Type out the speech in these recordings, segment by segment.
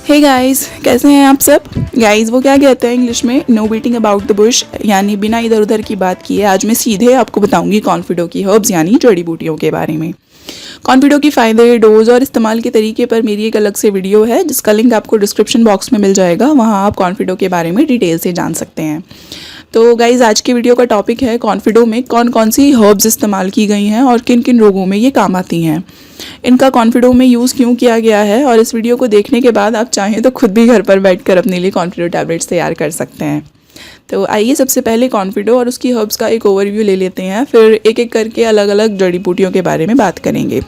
Hey guys, कैसे हैं आप सब। गाइस वो क्या कहते हैं इंग्लिश में, no beating about the bush, यानी बिना इधर उधर की बात किए आज मैं सीधे आपको बताऊंगी कॉन्फिडो की हर्ब्स यानी जड़ी बूटियों के बारे में। कॉन्फिडो की फ़ायदे, डोज और इस्तेमाल के तरीके पर मेरी एक अलग से वीडियो है जिसका लिंक आपको डिस्क्रिप्शन बॉक्स में मिल जाएगा, वहाँ आप कॉन्फिडो के बारे में डिटेल से जान सकते हैं। तो गाइज आज की वीडियो का टॉपिक है कॉन्फिडो में कौन कौन सी हर्ब्स इस्तेमाल की गई हैं और किन किन रोगों में ये काम आती हैं, इनका कॉन्फिडो में यूज़ क्यों किया गया है, और इस वीडियो को देखने के बाद आप चाहें तो खुद भी घर पर बैठकर अपने लिए कॉन्फिडो टैबलेट्स तैयार कर सकते हैं। तो आइए सबसे पहले कॉन्फिडो और उसकी हर्ब्स का एक ओवरव्यू ले लेते हैं, फिर एक एक करके अलग अलग जड़ी बूटियों के बारे में बात करेंगे।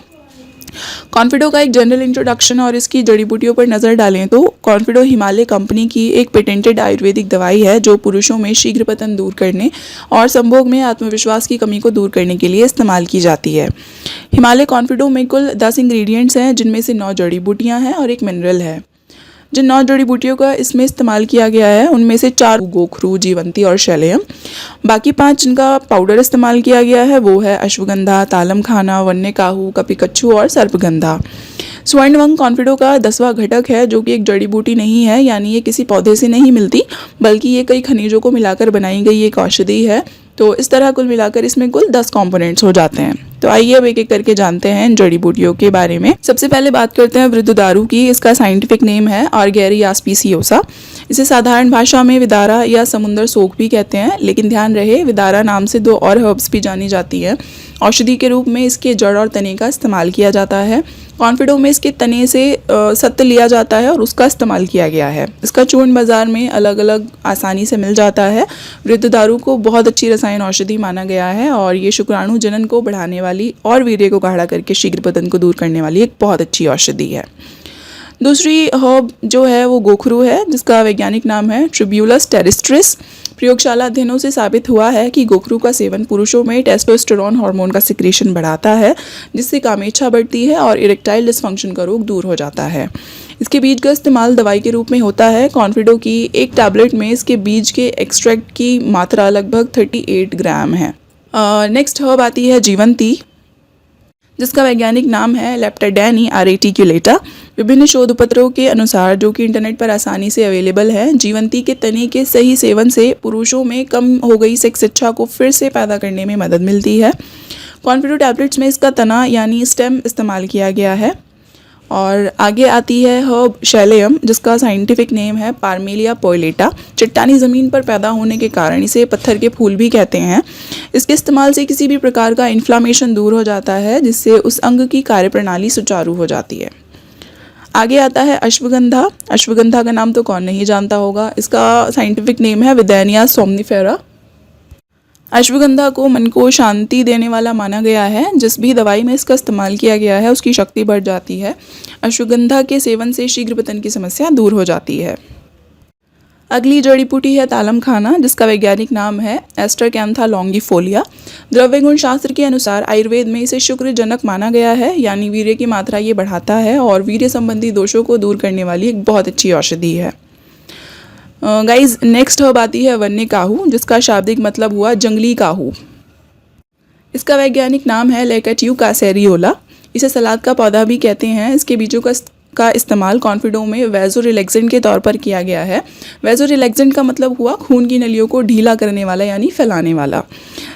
कॉन्फिडो का एक जनरल इंट्रोडक्शन और इसकी जड़ी बूटियों पर नज़र डालें तो कॉन्फिडो हिमालय कंपनी की एक पेटेंटेड आयुर्वेदिक दवाई है जो पुरुषों में शीघ्र पतन दूर करने और संभोग में आत्मविश्वास की कमी को दूर करने के लिए इस्तेमाल की जाती है। हिमालय कॉन्फिडो में कुल 10 इंग्रेडिएंट्स हैं जिनमें से 9 जड़ी बूटियाँ हैं और एक मिनरल है। जिन 9 जड़ी बूटियों का इसमें इस्तेमाल किया गया है उनमें से 4 गोखरू, जीवंती और शैलयम। बाकी 5 जिनका पाउडर इस्तेमाल किया गया है वो है अश्वगंधा, तालम खाना, वन्यकाहू, कपिकच्छु और सर्पगंधा। स्वर्णवंग कॉन्फिडो का 10वां घटक है जो कि एक जड़ी बूटी नहीं है, यानी ये किसी पौधे से नहीं मिलती बल्कि ये कई खनिजों को मिलाकर बनाई गई एक औषधि है। तो इस तरह कुल मिलाकर इसमें कुल 10 कंपोनेंट्स हो जाते हैं। तो आइए अब एक एक करके जानते हैं इन जड़ी बूटियों के बारे में। सबसे पहले बात करते हैं वृद्धदारू की। इसका साइंटिफिक नेम है ऑर्गेरिया स्पीसियोसा। इसे साधारण भाषा में विदारा या समुंदर सोख भी कहते हैं, लेकिन ध्यान रहे विदारा नाम से 2 और हर्ब्स भी जानी जाती हैं। औषधि के रूप में इसके जड़ और तने का इस्तेमाल किया जाता है। कॉन्फिडो में इसके तने से सत्व लिया जाता है और उसका इस्तेमाल किया गया है। इसका चूर्ण बाजार में अलग अलग आसानी से मिल जाता है। वृद्धदारू को बहुत अच्छी रसायन औषधि माना गया है और ये शुक्राणु जनन को बढ़ाने वाली और वीर्य को गाढ़ा करके शीघ्र पतन को दूर करने वाली एक बहुत अच्छी औषधि है। दूसरी हर्ब जो है वो गोखरू है जिसका वैज्ञानिक नाम है ट्रिब्यूलस टेरिस्ट्रिस। प्रयोगशाला अध्ययनों से साबित हुआ है कि गोखरू का सेवन पुरुषों में टेस्टोस्टेरोन हार्मोन का सिक्रीशन बढ़ाता है जिससे कामेच्छा बढ़ती है और इरेक्टाइल डिस्फंक्शन का रोग दूर हो जाता है। इसके बीज का इस्तेमाल दवाई के रूप में होता है। कॉन्फिडो की एक टैबलेट में इसके बीज के एक्सट्रैक्ट की मात्रा लगभग 38 ग्राम है। नेक्स्ट हर्ब आती है जीवंती जिसका वैज्ञानिक नाम है लेप्टाडेनी रेटिकुलेटा। विभिन्न शोध पत्रों के अनुसार जो कि इंटरनेट पर आसानी से अवेलेबल है, जीवंती के तने के सही सेवन से पुरुषों में कम हो गई सेक्स इच्छा को फिर से पैदा करने में मदद मिलती है। कॉन्फिडो टैबलेट्स में इसका तना यानी स्टेम इस्तेमाल किया गया है। और आगे आती है हर्ब शैलेयम जिसका साइंटिफिक नेम है पार्मेलिया पोइलेटा। चट्टानी ज़मीन पर पैदा होने के कारण इसे पत्थर के फूल भी कहते हैं। इसके इस्तेमाल से किसी भी प्रकार का इन्फ्लामेशन दूर हो जाता है जिससे उस अंग की कार्यप्रणाली सुचारू हो जाती है। आगे आता है अश्वगंधा। अश्वगंधा का नाम तो कौन नहीं जानता होगा। इसका साइंटिफिक नेम है विदैनिया सोमनिफेरा। अश्वगंधा को मन को शांति देने वाला माना गया है। जिस भी दवाई में इसका इस्तेमाल किया गया है उसकी शक्ति बढ़ जाती है। अश्वगंधा के सेवन से शीघ्र पतन की समस्या दूर हो जाती है। अगली जड़ी बूटी है तालम खाना जिसका वैज्ञानिक नाम है एस्टरकैंथा लॉन्गिफोलिया। द्रव्य गुण शास्त्र के अनुसार आयुर्वेद में इसे शुक्रजनक माना गया है, यानी वीर्य की मात्रा ये बढ़ाता है और वीर्य संबंधी दोषों को दूर करने वाली एक बहुत अच्छी औषधि है। गाइज नेक्स्ट हर्ब आती है वन्यकाहू जिसका शाब्दिक मतलब हुआ जंगली काहू। इसका वैज्ञानिक नाम है लेकेट्यू कासेरियोला। इसे सलाद का पौधा भी कहते हैं। इसके बीजों का इस्तेमाल कॉन्फिडो में वैजो रिलैक्सेंट के तौर पर किया गया है। वैजो रिलैक्सेंट का मतलब हुआ खून की नलियों को ढीला करने वाला यानी फैलाने वाला।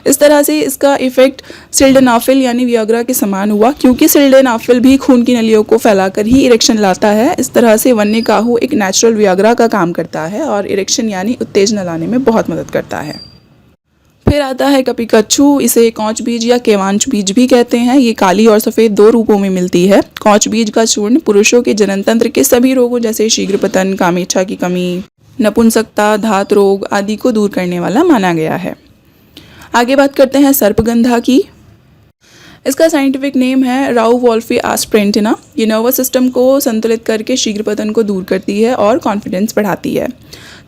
इस तरह से इसका इफेक्ट सिल्डेनाफिल यानी वियाग्रा के समान हुआ, क्योंकि सिल्डेनाफिल भी खून की नलियों को फैलाकर ही इरेक्शन लाता है। इस तरह से वन्यकाहू एक नेचुरल वियाग्रा का काम करता है और इरेक्शन यानी उत्तेजना लाने में बहुत मदद करता है। फिर आता है कपिकच्छु। इसे कौच बीज या केवांच बीज भी कहते हैं। ये काली और सफ़ेद 2 रूपों में मिलती है। कौच बीज का चूर्ण पुरुषों के जनन तंत्र के सभी रोगों जैसे शीघ्र पतन, कामेच्छा की कमी, नपुंसकता, धात रोग आदि को दूर करने वाला माना गया है। आगे बात करते हैं सर्पगंधा की। इसका साइंटिफिक नेम है राउ वॉल्फी आस्प्रेंटिना। ये नर्वस सिस्टम को संतुलित करके शीघ्र पतन को दूर करती है और कॉन्फिडेंस बढ़ाती है।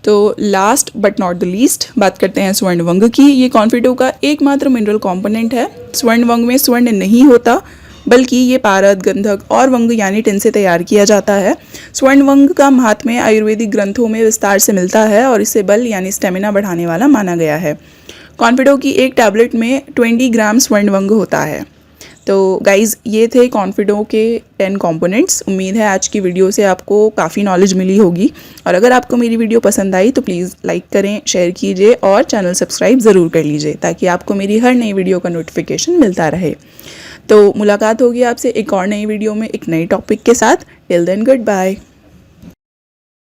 तो last but not the least बात करते हैं स्वर्णवंग की। ये कॉन्फिडो का एकमात्र मिनरल कंपोनेंट है। स्वर्णवंग में स्वर्ण नहीं होता बल्कि ये पारद, गंधक और वंग यानी टिन से तैयार किया जाता है। स्वर्णवंग का महात्म्य आयुर्वेदिक ग्रंथों में विस्तार से मिलता है और इसे बल यानी स्टेमिना बढ़ाने वाला माना गया है। कॉन्फिडो की एक टैबलेट में 20 ग्राम स्वर्णवंग होता है। तो गाइज़ ये थे कॉन्फिडो के 10 कंपोनेंट्स। उम्मीद है आज की वीडियो से आपको काफ़ी नॉलेज मिली होगी, और अगर आपको मेरी वीडियो पसंद आई तो प्लीज़ लाइक करें, शेयर कीजिए और चैनल सब्सक्राइब ज़रूर कर लीजिए ताकि आपको मेरी हर नई वीडियो का नोटिफिकेशन मिलता रहे। तो मुलाकात होगी आपसे एक और नई वीडियो में एक नए टॉपिक के साथ। Till then good bye.